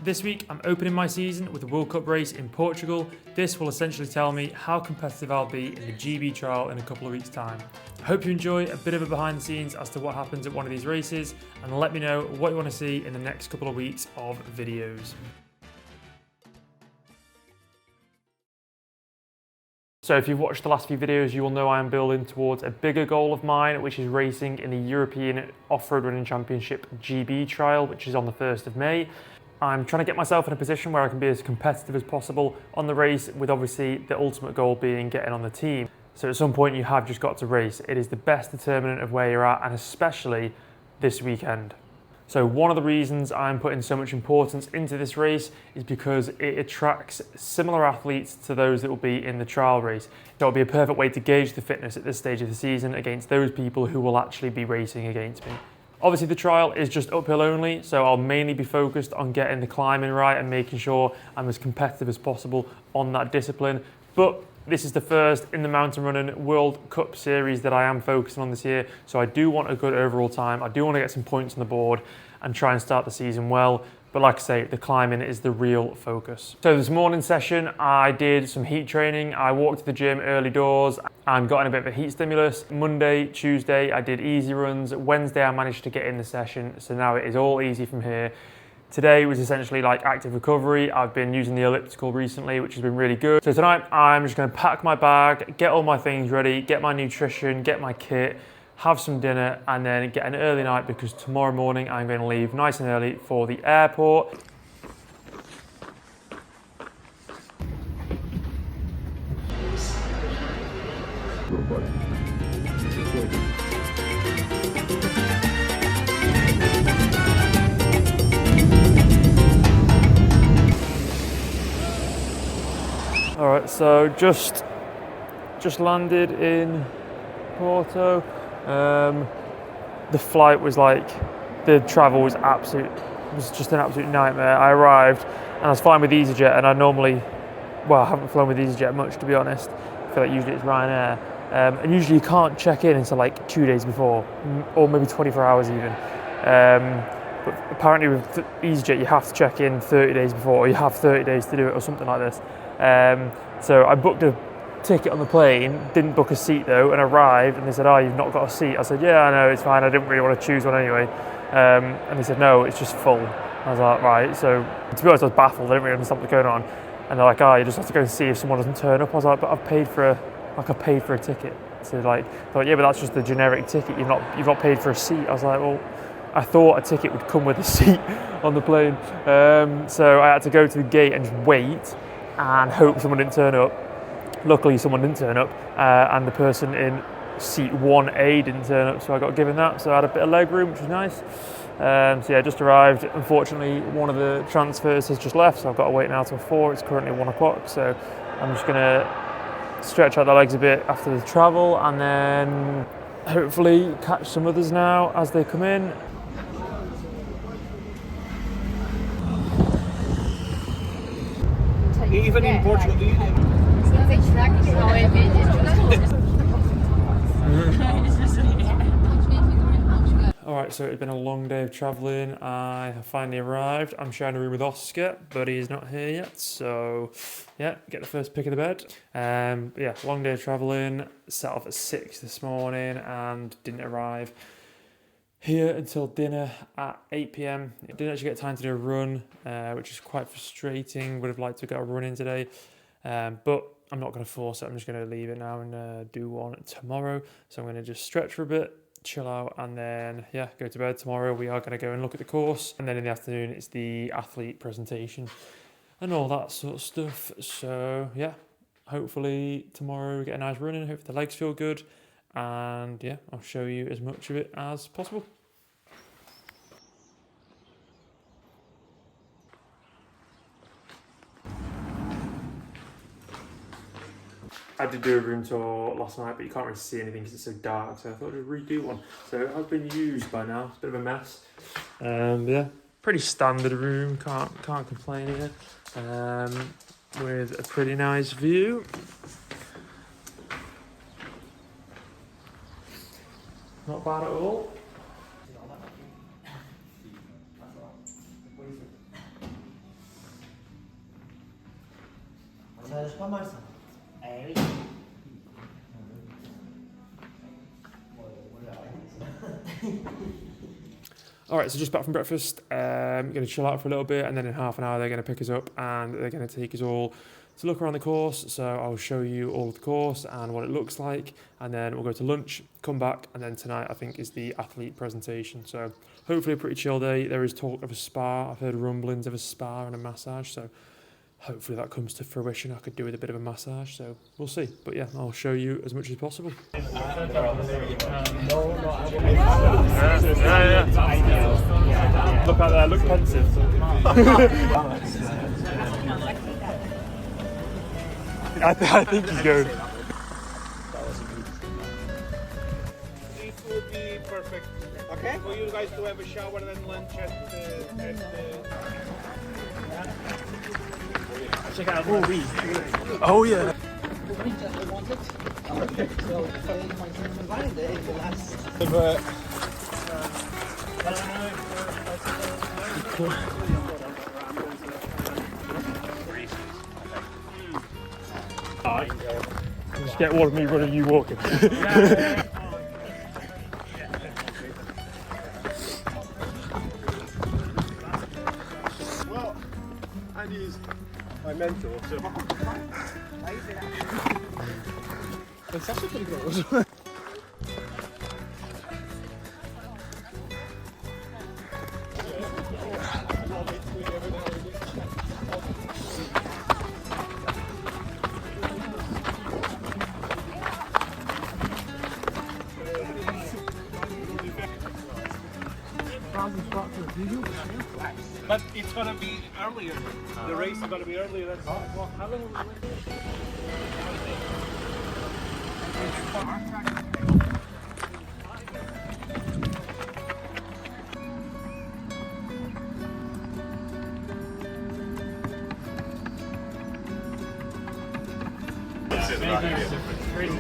This week, I'm opening my season with a World Cup race in Portugal. This will essentially tell me how competitive I'll be in the GB trial in a couple of weeks' time. I hope you enjoy a bit of a behind the scenes as to what happens at one of these races, and let me know what you want to see in the next couple of weeks of videos. So if you've watched the last few videos, you will know I am building towards a bigger goal of mine, which is racing in the European Off-Road Running Championship GB trial, which is on the 1st of May. I'm trying to get myself in a position where I can be as competitive as possible on the race, with obviously the ultimate goal being getting on the team. So at some point you have just got to race. It is the best determinant of where you're at, and especially this weekend. So one of the reasons I'm putting so much importance into this race is because it attracts similar athletes to those that will be in the trial race. So it'll be a perfect way to gauge the fitness at this stage of the season against those people who will actually be racing against me. Obviously the trial is just uphill only, so I'll mainly be focused on getting the climbing right and making sure I'm as competitive as possible on that discipline. But this is the first in the mountain running World Cup series that I am focusing on this year, so I do want a good overall time. I do want to get some points on the board and try and start the season well. But like I say, the climbing is the real focus. So this morning session, I did some heat training. I walked to the gym early doors and got in a bit of a heat stimulus. Monday, Tuesday, I did easy runs. Wednesday, I managed to get in the session. So now it is all easy from here. Today was essentially like active recovery. I've been using the elliptical recently, which has been really good. So tonight, I'm just gonna pack my bag, get all my things ready, get my nutrition, get my kit, have some dinner, and then get an early night, because tomorrow morning I'm going to leave nice and early for the airport. All right, so just landed in Porto. The flight was the travel was just an absolute nightmare. I arrived and I was flying with EasyJet, and I haven't flown with EasyJet much, to be honest. I feel like usually it's Ryanair. And usually you can't check in until like 2 days before, or maybe 24 hours even. But apparently with EasyJet you have to check in 30 days before, or you have 30 days to do it, or something like this. So I booked a ticket on the plane, didn't book a seat though, and arrived and they said, "Oh, you've not got a seat." I said, "Yeah, I know, it's fine, I didn't really want to choose one anyway." And they said, "No, it's just full." I was like, right. So to be honest, I was baffled. I didn't really understand what's going on. And they're like, "Oh, you just have to go and see if someone doesn't turn up." I was like, "But I've paid for a ticket." So they're like, "Yeah, but that's just the generic ticket. You've not paid for a seat." I was like, "Well, I thought a ticket would come with a seat on the plane." So I had to go to the gate and just wait and hope someone didn't turn up. Luckily, someone didn't turn up, and the person in seat 1A didn't turn up, so I got given that. So I had a bit of leg room, which was nice. So yeah, just arrived. Unfortunately, one of the transfers has just left, so I've got to wait now till 4. It's currently 1 o'clock, so I'm just gonna stretch out the legs a bit after the travel, and then hopefully catch some others now as they come in. Even in Portugal, Alright, so it's been a long day of travelling. I have finally arrived. I'm sharing a room with Oscar, but he's not here yet. So yeah, get the first pick of the bed. Yeah, long day of travelling. Set off at 6 this morning and didn't arrive here until dinner at 8 p.m. I didn't actually get time to do a run, which is quite frustrating. Would have liked to get a run in today, but I'm not going to force it. I'm just going to leave it now and do one tomorrow. So I'm going to just stretch for a bit, chill out, and then yeah, go to bed. Tomorrow we are going to go and look at the course, and then in the afternoon it's the athlete presentation and all that sort of stuff. So yeah, hopefully tomorrow we get a nice run in. Hopefully the legs feel good. And yeah, I'll show you as much of it as possible. I did do a room tour last night, but you can't really see anything because it's so dark, so I thought I'd redo one. So it has been used by now. It's a bit of a mess. Yeah, pretty standard room, can't complain here. With a pretty nice view. Not bad at all. Alright, so just back from breakfast, going to chill out for a little bit, and then in half an hour they're going to pick us up and they're going to take us all to look around the course. So I'll show you all of the course and what it looks like, and then we'll go to lunch, come back, and then tonight I think is the athlete presentation. So hopefully a pretty chill day. There is talk of a spa. I've heard rumblings of a spa and a massage, so hopefully that comes to fruition. I could do with a bit of a massage, so we'll see. But yeah, I'll show you as much as possible. Look out there, look pensive. I think he's going. It would be perfect. Okay. For you guys to have a shower and lunch at Check out more weed. Oh yeah. Just get one of me running, you walking. Well, Andy's my mentor, so it's actually pretty good. But it's gonna be earlier. The race is gonna be earlier. That's well, how long will we wait? Crazy.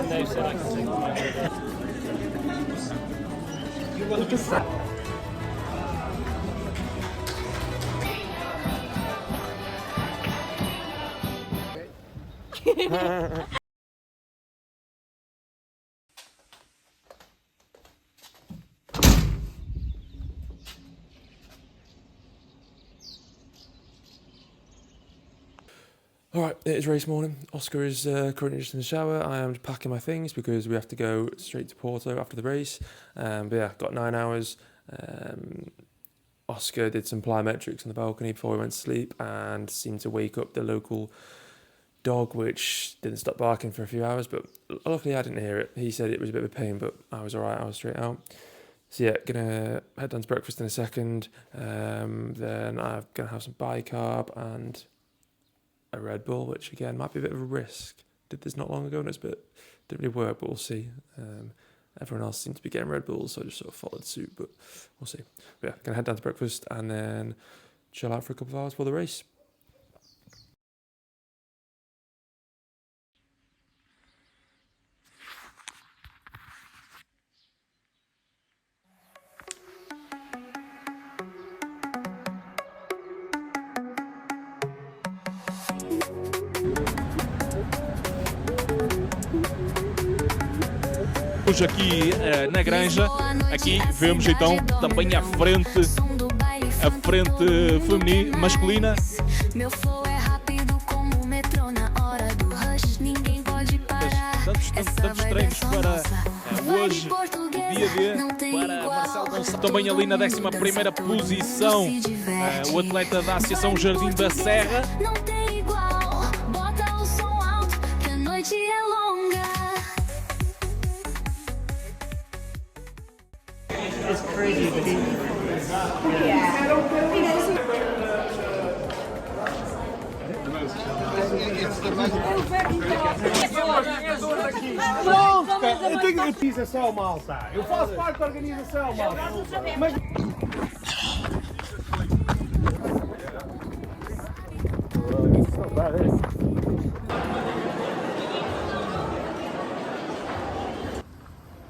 No, so I can take my Alright, it is race morning. Oscar is currently just in the shower. I am packing my things because we have to go straight to Porto after the race. But yeah, got 9 hours. Oscar did some plyometrics on the balcony before we went to sleep and seemed to wake up the local dog, which didn't stop barking for a few hours, but luckily I didn't hear it. He said it was a bit of a pain, but I was alright, I was straight out. So yeah, gonna head down to breakfast in a second. Then I'm gonna have some bicarb and a Red Bull, which again might be a bit of a risk. Did this not long ago and didn't really work, but we'll see. Everyone else seemed to be getting Red Bulls, so I just sort of followed suit, but we'll see. But yeah, gonna head down to breakfast and then chill out for a couple of hours before the race. Aqui na granja, aqui vemos então também a frente masculina. Tantos treinos para hoje, o dia D, para Marcelo Gonçalves, também ali na 11ª posição, o atleta da Associação Jardim da Serra. Não tem igual, bota o som alto, que a noite é longa. It's crazy. Eu tenho organização, malta. Eu faço parte da organização, malta. Mas...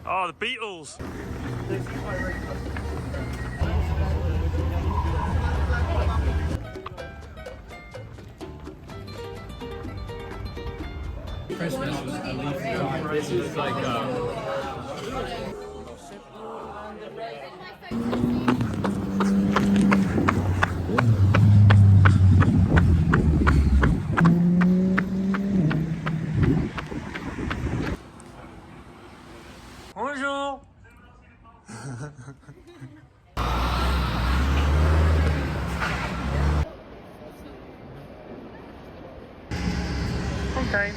Oh, the Beatles. Christmas was a leaf time. This is like Bonjour. Okay.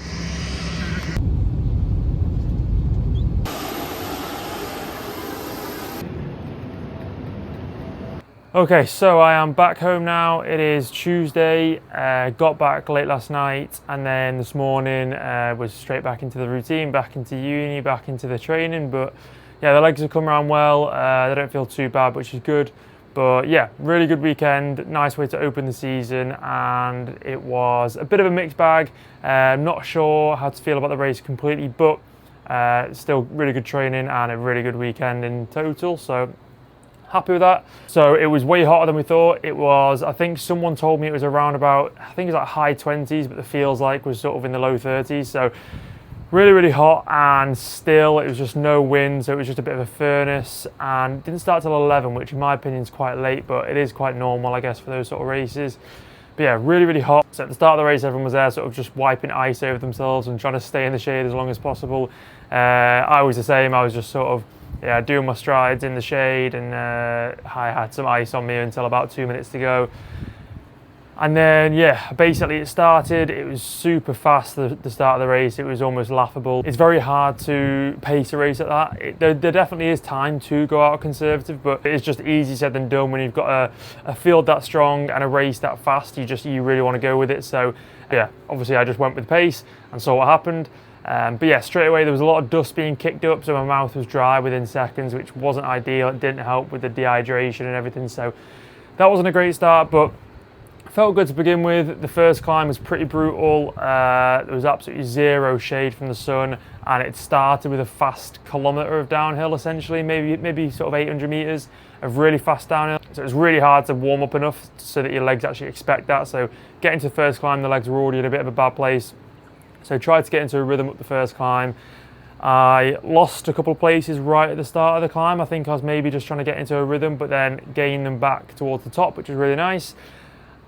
Okay, so I am back home now. It is Tuesday. Got back late last night, and then this morning was straight back into the routine, back into uni, back into the training. But yeah, the legs have come around well. They don't feel too bad, which is good. But yeah, really good weekend. Nice way to open the season, and it was a bit of a mixed bag. Not sure how to feel about the race completely, but still really good training and a really good weekend in total. So happy with that. So it was way hotter than we thought. It was, I think someone told me it was around about, I think it was like high 20s, but the feels like was sort of in the low 30s. So really, really hot, and still it was just no wind. So it was just a bit of a furnace, and didn't start till 11, which in my opinion is quite late, but it is quite normal, I guess, for those sort of races. But yeah, really, really hot. So at the start of the race, everyone was there sort of just wiping ice over themselves and trying to stay in the shade as long as possible. I was the same. I was just sort of, yeah, doing my strides in the shade, and I had some ice on me until about 2 minutes to go. And then, yeah, basically it started. It was super fast, the start of the race. It was almost laughable. It's very hard to pace a race at that. There definitely is time to go out conservative, but it's just easy said than done when you've got a field that strong and a race that fast. You really want to go with it. So, yeah, obviously I just went with pace and saw what happened. But yeah, straight away there was a lot of dust being kicked up, so my mouth was dry within seconds, which wasn't ideal. It didn't help with the dehydration and everything, so that wasn't a great start, but felt good to begin with. The first climb was pretty brutal. There was absolutely zero shade from the sun, and it started with a fast kilometre of downhill, essentially, maybe sort of 800 metres of really fast downhill. So it was really hard to warm up enough so that your legs actually expect that. So getting to the first climb, the legs were already in a bit of a bad place. So tried to get into a rhythm up the first climb. I lost a couple of places right at the start of the climb. I think I was maybe just trying to get into a rhythm, but then gained them back towards the top, which was really nice.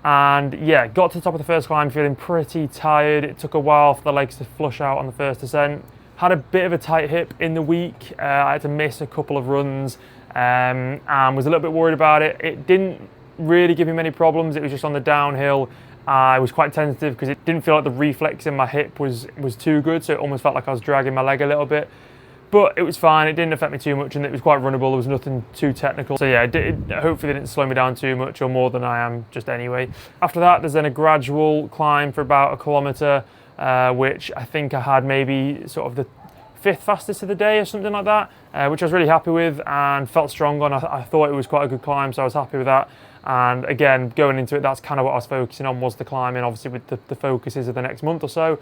And yeah, got to the top of the first climb feeling pretty tired. It took a while for the legs to flush out on the first descent. Had a bit of a tight hip in the week. I had to miss a couple of runs and was a little bit worried about it. It didn't really give me many problems. It was just on the downhill. I was quite tentative because it didn't feel like the reflex in my hip was too good, so it almost felt like I was dragging my leg a little bit. But it was fine, it didn't affect me too much, and it was quite runnable. There was nothing too technical. So yeah, it hopefully didn't slow me down too much, or more than I am just anyway. After that, there's then a gradual climb for about a kilometre, which I think I had maybe sort of the 5th fastest of the day or something like that, which I was really happy with and felt strong on. I thought it was quite a good climb, so I was happy with that. And again, going into it, that's kind of what I was focusing on, was the climbing, obviously with the focuses of the next month or so.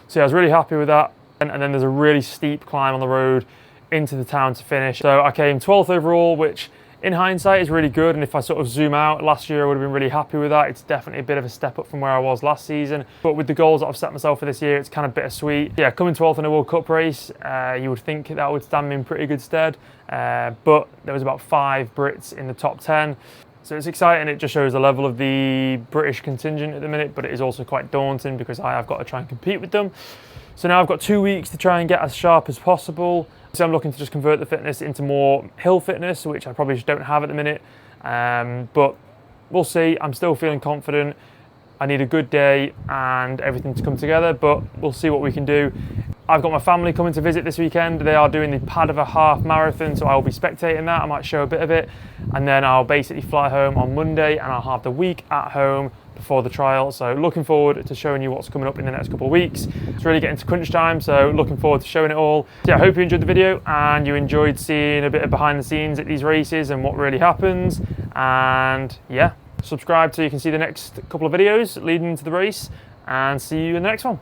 So yeah, I was really happy with that. And then there's a really steep climb on the road into the town to finish. So I came 12th overall, which in hindsight is really good. And if I sort of zoom out, last year I would have been really happy with that. It's definitely a bit of a step up from where I was last season. But with the goals that I've set myself for this year, it's kind of bittersweet. Yeah, coming 12th in a World Cup race, you would think that would stand me in pretty good stead. But there was about 5 Brits in the top 10. So it's exciting. It just shows the level of the British contingent at the minute, but it is also quite daunting because I have got to try and compete with them. So now I've got 2 weeks to try and get as sharp as possible. So I'm looking to just convert the fitness into more hill fitness, which I probably just don't have at the minute. But we'll see. I'm still feeling confident. I need a good day and everything to come together, but we'll see what we can do. I've got my family coming to visit this weekend. They are doing the Padova half marathon, so I'll be spectating that. I might show a bit of it, and then I'll basically fly home on Monday, and I'll have the week at home before the trial. So looking forward to showing you what's coming up in the next couple of weeks. It's really getting to crunch time, so looking forward to showing it all. So yeah, I hope you enjoyed the video and you enjoyed seeing a bit of behind the scenes at these races and what really happens. And yeah, subscribe so you can see the next couple of videos leading into the race, and see you in the next one.